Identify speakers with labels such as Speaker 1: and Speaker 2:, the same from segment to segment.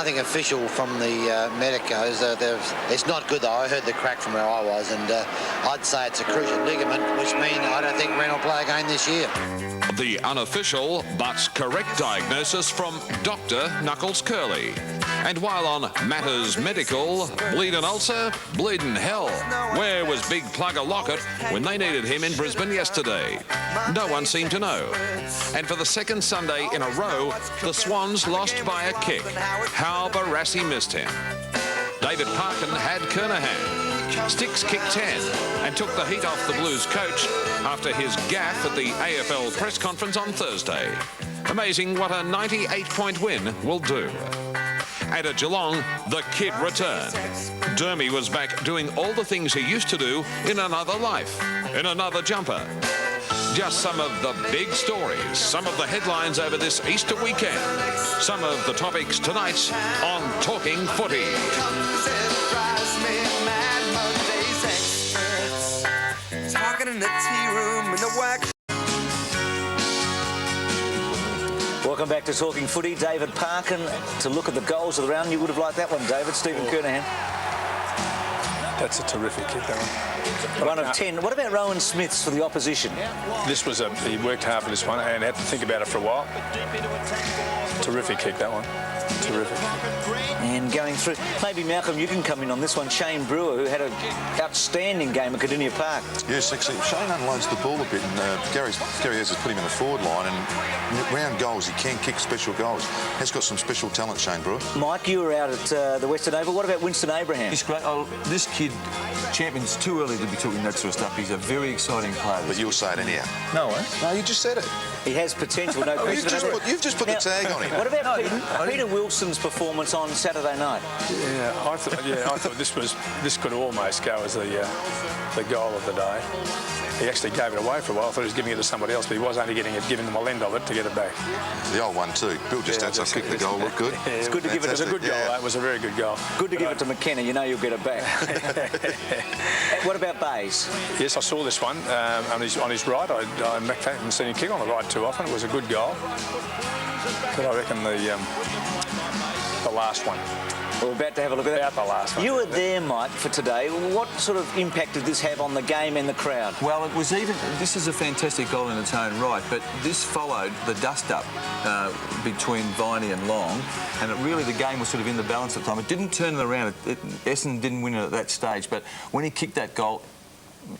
Speaker 1: nothing official from the medicos. It's not good though. I heard the crack from where I was, and I'd say it's a cruciate ligament, which means I don't think Ren will play again this year.
Speaker 2: The unofficial but correct diagnosis from Dr. Knuckles Curley. And while on matters medical, bleeding ulcer, bleeding hell. Where was Big Plugger Lockett when they needed him in Brisbane yesterday? No one seemed to know. And for the second Sunday in a row, the Swans lost by a kick. How Barassi missed him. David Parkin had Kernahan. Sticks kicked 10 and took the heat off the Blues coach after his gaffe at the AFL press conference on Thursday. Amazing what a 98-point win will do. And at Geelong, the kid returned. Dermy was back doing all the things he used to do in another life, in another jumper. Just some of the big stories, some of the headlines over this Easter weekend, some of the topics tonight on Talking Footy.
Speaker 3: Talking in the tea room in the wax.
Speaker 4: Welcome back to Talking Footy. David Parkin to look at the goals of the round. You would have liked that one, David. Stephen Kernahan.
Speaker 5: That's a terrific kick, that one.
Speaker 4: 1 of 10. What about Rowan Smith's for the opposition?
Speaker 5: This was he worked hard for this one and had to think about it for a while. Terrific kick, that one. Terrific.
Speaker 4: And going through, maybe Malcolm, you can come in on this one. Shane Brewer, who had an outstanding game at Cardinia Park.
Speaker 6: Yes, actually, Shane unloads the ball a bit, and Gary has put him in the forward line, and round goals, he can kick special goals. He's got some special talent, Shane Brewer.
Speaker 4: Mike, you were out at the Western Oval. What about Winston Abraham?
Speaker 7: He's great. Oh, this kid, Champion's too early to be talking that sort of stuff. He's a very exciting player.
Speaker 6: But you'll say it anyhow.
Speaker 7: No, eh?
Speaker 6: No, you just said it.
Speaker 4: He has potential, no question.
Speaker 6: You've just put the tag on him.
Speaker 4: What about Peter Wilson's performance on Saturday night?
Speaker 5: Yeah, I thought this could almost go as the goal of the day. He actually gave it away for a while. I thought he was giving it to somebody else, but he was only giving them a lend of it to get it back.
Speaker 6: The old one too. Bill just had to kick the goal. Looked good.
Speaker 4: Yeah, it's good to give it.
Speaker 5: It was a good goal. It was a very good goal.
Speaker 4: Good to give it to McKenna. You know you'll get it back. What about Bays?
Speaker 5: Yes, I saw this one on his right. I haven't seen him kick on the right too often. It was a good goal, but I reckon the last one.
Speaker 4: We're about to have a look at that.
Speaker 5: The last one.
Speaker 4: You were there, Mike, for today. What sort of impact did this have on the game and the crowd?
Speaker 7: Well, it was even... This is a fantastic goal in its own right, but this followed the dust-up between Viney and Long, and the game was sort of in the balance at the time. It didn't turn it around. Essendon didn't win it at that stage, but when he kicked that goal,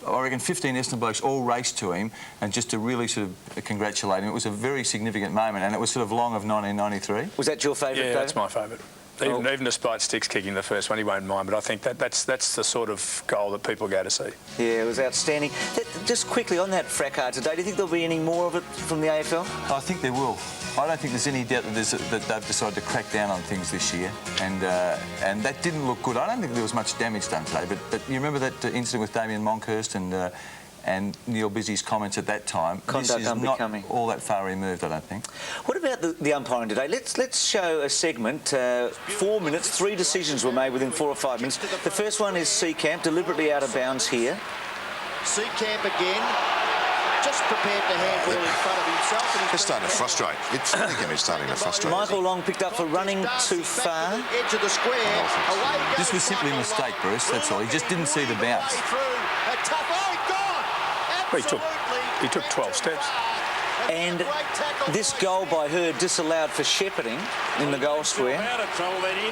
Speaker 7: I reckon 15 Essendon blokes all raced to him and just to really sort of congratulate him. It was a very significant moment, and it was sort of Long of 1993.
Speaker 4: Was that your favourite, David?
Speaker 5: Yeah, that's my favourite. Even despite Sticks kicking the first one, he won't mind, but I think that's the sort of goal that people go to see.
Speaker 4: Yeah, it was outstanding. Just quickly on that fracas today, do you think there'll be any more of it from the AFL?
Speaker 7: I think there will. I don't think there's any doubt that they've decided to crack down on things this year, and that didn't look good. I don't think there was much damage done today, but you remember that incident with Damien Monkhurst and Neil Busy's comments at that time.
Speaker 4: Conduct
Speaker 7: this is not all that far removed, I don't think.
Speaker 4: What about the umpiring today? Let's show a segment. 4 minutes, 3 decisions were made within 4 or 5 minutes. The first one is Seacamp, deliberately out of bounds here.
Speaker 8: Seacamp again, just prepared to handball in front of himself. And
Speaker 6: he's starting to frustrate. It's starting to frustrate.
Speaker 4: Michael Long picked up for running too far.
Speaker 8: Edge of the square.
Speaker 7: This was simply a mistake, Bruce, that's all. He just didn't see the bounce.
Speaker 5: He took 12 steps.
Speaker 4: And this goal by her disallowed for shepherding in the goal square.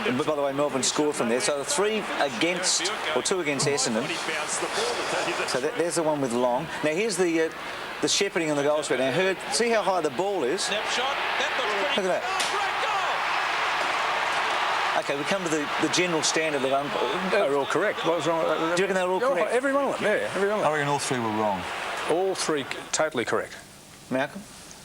Speaker 4: But by the way, Melbourne scored from there. So 2 against Essendon. So there's the one with Long. Now here's the shepherding in the goal square. Now see how high the ball is. Look at that. OK, we come to the general standard of umpiring.
Speaker 5: They're all correct. What was wrong?
Speaker 4: Do you reckon they were all correct?
Speaker 5: Every one of them, yeah. Every one of them.
Speaker 7: I reckon all 3 were wrong.
Speaker 5: All 3 totally correct.
Speaker 4: Malcolm?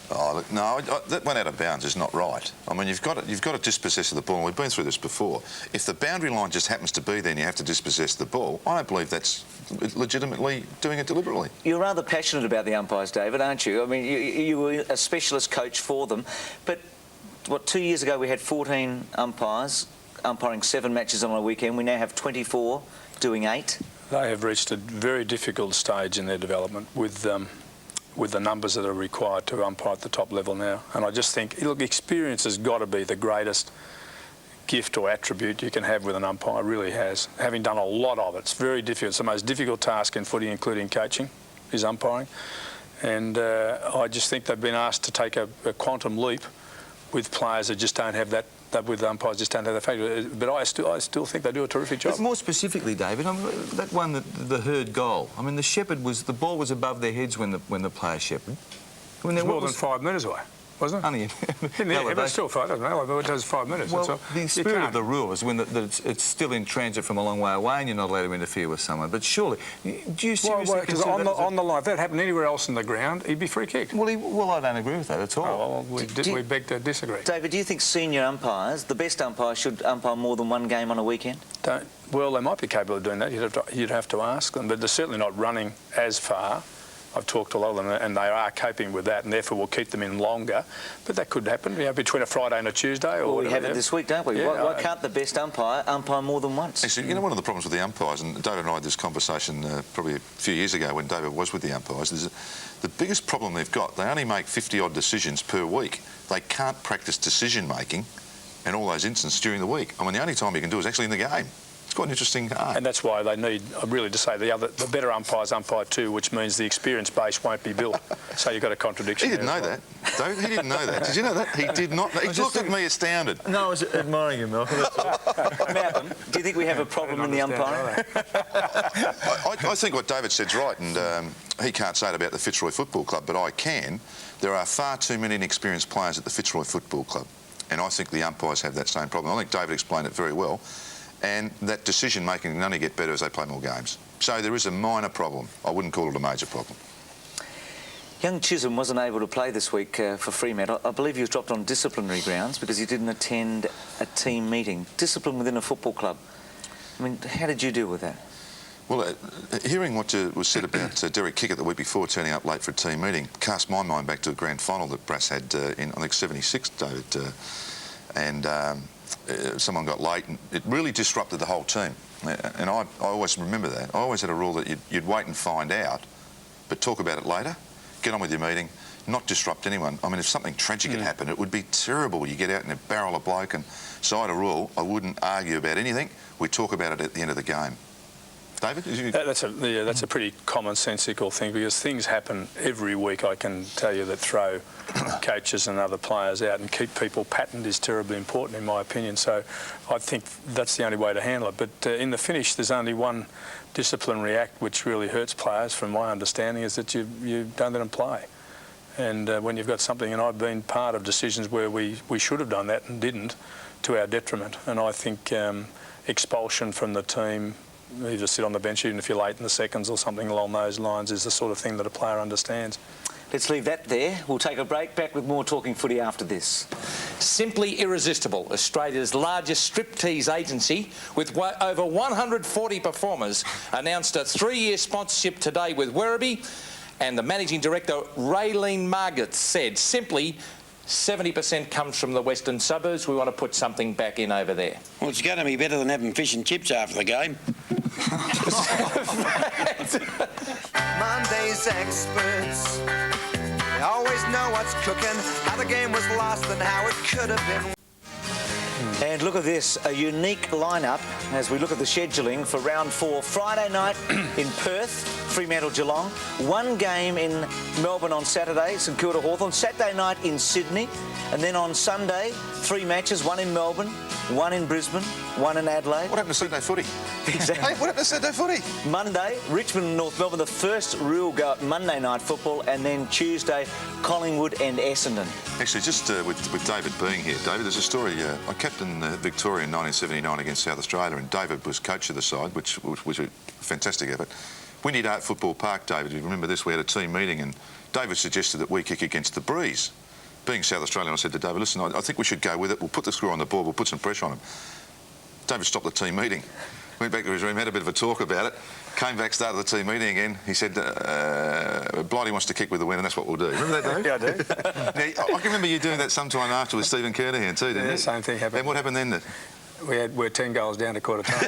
Speaker 6: Oh, look, no, that went out of bounds is not right. I mean, you've got to dispossess of the ball, and we've been through this before. If the boundary line just happens to be there and you have to dispossess the ball, I don't believe that's legitimately doing it deliberately.
Speaker 4: You're rather passionate about the umpires, David, aren't you? I mean, you were a specialist coach for them. But, 2 years ago we had 14 umpires umpiring 7 matches on a weekend. We now have 24 doing 8.
Speaker 5: They have reached a very difficult stage in their development with the numbers that are required to umpire at the top level now. And I just think, look, experience has got to be the greatest gift or attribute you can have with an umpire, really has. Having done a lot of it, it's very difficult. It's the most difficult task in footy, including coaching, is umpiring. And I just think they've been asked to take a quantum leap with players that just don't have that with umpires just don't have that factor. But I still think they do a terrific job.
Speaker 7: But more specifically, David, that one, the Hurd goal. I mean, the ball was above their heads when the player shepherded.
Speaker 5: It was more than 5 metres away, wasn't it?
Speaker 7: Only
Speaker 5: it was still 5, doesn't it? It was 5 minutes.
Speaker 7: Well, the spirit of the rule is when it's still in transit from a long way away and you're not allowed to interfere with someone. But surely, do you seriously consider
Speaker 5: on the line, if that happened anywhere else in the ground, he'd be free kicked.
Speaker 7: Well, I don't agree with that at all.
Speaker 5: Oh, well, we beg to disagree.
Speaker 4: David, do you think senior umpires, the best umpires, should umpire more than one game on a weekend?
Speaker 5: Well, they might be capable of doing that. You'd have to ask them, but they're certainly not running as far. I've talked to a lot of them, and they are coping with that, and therefore we'll keep them in longer. But that could happen, between a Friday and a Tuesday. Or
Speaker 4: we have it this week, don't we?
Speaker 5: Yeah,
Speaker 4: why can't the best umpire more than once?
Speaker 6: Actually, one of the problems with the umpires, and David and I had this conversation probably a few years ago when David was with the umpires, is the biggest problem they've got, they only make 50-odd decisions per week. They can't practice decision-making in all those instances during the week. I mean, the only time you can do it is actually in the game. It's quite an interesting art.
Speaker 5: And that's why they need, really, to say the better umpires umpire too, which means the experience base won't be built. So you've got a contradiction.
Speaker 6: He didn't know that. David, he didn't know that. Did you know that? He did not. He looked at me astounded.
Speaker 7: No, I was admiring him, Malcolm.
Speaker 4: Malcolm, do you think we have a problem in the umpiring?
Speaker 6: I think what David said's right, and he can't say it about the Fitzroy Football Club, but I can. There are far too many inexperienced players at the Fitzroy Football Club, and I think the umpires have that same problem. I think David explained it very well. And that decision-making can only get better as they play more games. So there is a minor problem. I wouldn't call it a major problem.
Speaker 4: Young Chisholm wasn't able to play this week for Fremantle. I believe he was dropped on disciplinary grounds because he didn't attend a team meeting. Discipline within a football club. I mean, how did you deal with that?
Speaker 6: Well, hearing what was said about Derek Kickett the week before turning up late for a team meeting cast my mind back to a grand final that Brass had in, I think, 76, David. Someone got late and it really disrupted the whole team. And I always remember that. I always had a rule that you'd wait and find out, but talk about it later, get on with your meeting, not disrupt anyone. I mean, if something tragic had happened, it would be terrible. You get out and barrel a bloke, and so I had a rule, I wouldn't argue about anything. We talk about it at the end of the game. David?
Speaker 5: That's a pretty commonsensical thing, because things happen every week, I can tell you, that throw coaches and other players out, and keep people patterned is terribly important in my opinion. So I think that's the only way to handle it. But in the finish, there's only one disciplinary act which really hurts players, from my understanding, is that you don't let them play. And when you've got something, and I've been part of decisions where we should have done that and didn't, to our detriment. And I think expulsion from the team, either sit on the bench even if you're late in the seconds or something along those lines, is the sort of thing that a player understands.
Speaker 4: Let's leave that there. We'll take a break. Back with more Talking Footy after this.
Speaker 9: Simply Irresistible, Australia's largest striptease agency with over 140 performers, announced a 3-year sponsorship today with Werribee, and the managing director, Raylene Margaret, said simply, 70% comes from the western suburbs. We want to put something back in over there.
Speaker 10: Well, it's going to be better than having fish and chips after the game.
Speaker 3: Monday's experts, they always know what's cooking, how the game was lost and how it could have been.
Speaker 4: And look at this, a unique lineup as we look at the scheduling for round 4. Friday night in Perth, Fremantle Geelong. 1 game in Melbourne on Saturday, St Kilda Hawthorn. Saturday night in Sydney. And then on Sunday, 3 matches, 1 in Melbourne, 1 in Brisbane, 1 in Adelaide.
Speaker 6: What happened to Saturday footy?
Speaker 4: Exactly.
Speaker 6: Hey, what happened to Saturday footy?
Speaker 4: Monday, Richmond and North Melbourne, the first real go at Monday night football. And then Tuesday, Collingwood and Essendon.
Speaker 6: Actually, just with David being here, David, there's a story. I captained Victoria in 1979 against South Australia, and David was coach of the side, which was a fantastic effort. Windy Dart Football Park, David, you remember this, we had a team meeting, and David suggested that we kick against the Breeze. Being South Australian, I said to David, listen, I think we should go with it. We'll put the score on the board, we'll put some pressure on him. David stopped the team meeting, went back to his room, had a bit of a talk about it, came back, started the team meeting again. He said, Blighty wants to kick with the win, and that's what we'll do. Remember that, Dave?
Speaker 5: Yeah, I do.
Speaker 6: Now, I can remember you doing that sometime after with Stephen Kernahan too, didn't you?
Speaker 5: Same thing happened.
Speaker 6: And what happened then?
Speaker 5: We're 10 goals down to quarter time.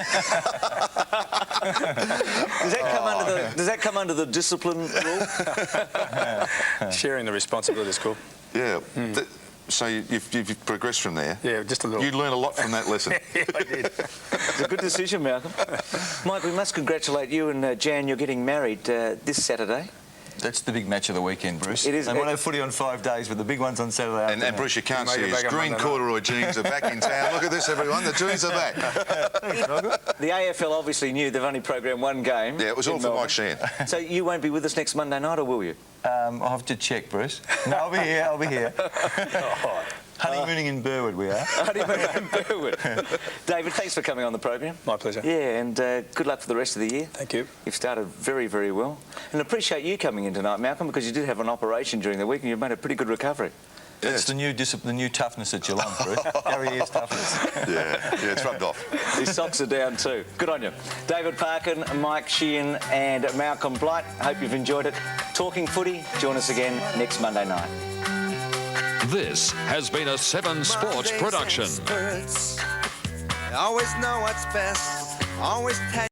Speaker 4: Does that come under the discipline rule?
Speaker 5: Sharing the responsibility is cool.
Speaker 6: Yeah. So you've progressed from there.
Speaker 5: Yeah, just a little.
Speaker 6: You learned a lot from that lesson.
Speaker 5: Yeah, I did.
Speaker 4: It's a good decision, Malcolm. Mike, we must congratulate you and Jan. You're getting married this Saturday.
Speaker 7: That's the big match of the weekend, Bruce.
Speaker 4: It is.
Speaker 7: They want to have footy on 5 days, but the big one's on Saturday afternoon.
Speaker 6: And Bruce, you can't
Speaker 5: Make
Speaker 6: see
Speaker 5: it
Speaker 6: his
Speaker 5: back on
Speaker 6: green
Speaker 5: Monday
Speaker 6: corduroy jeans are back in town. Look at this, everyone. The jeans are back.
Speaker 4: The AFL obviously knew they've only programmed one game.
Speaker 6: Yeah, it was all for Mike Sheehan.
Speaker 4: So you won't be with us next Monday night, or will you?
Speaker 7: I'll have to check, Bruce. No, I'll be here. I'll be here. Honeymooning in Burwood, we are.
Speaker 4: Honeymooning in Burwood. David, thanks for coming on the program.
Speaker 5: My pleasure.
Speaker 4: Yeah, and good luck for the rest of the year.
Speaker 5: Thank you.
Speaker 4: You've started very, very well. And appreciate you coming in tonight, Malcolm, because you did have an operation during the week and you've made a pretty good recovery.
Speaker 7: It's the new discipline, the new toughness at Geelong, Bruce. Gary Ayres toughness.
Speaker 6: Yeah, it's rubbed off.
Speaker 4: His socks are down too. Good on you. David Parkin, Mike Sheehan and Malcolm Blight. Hope you've enjoyed it. Talking Footy, join us again next Monday night.
Speaker 2: This has been a 7 Sports production.
Speaker 3: I always know what's best. Always take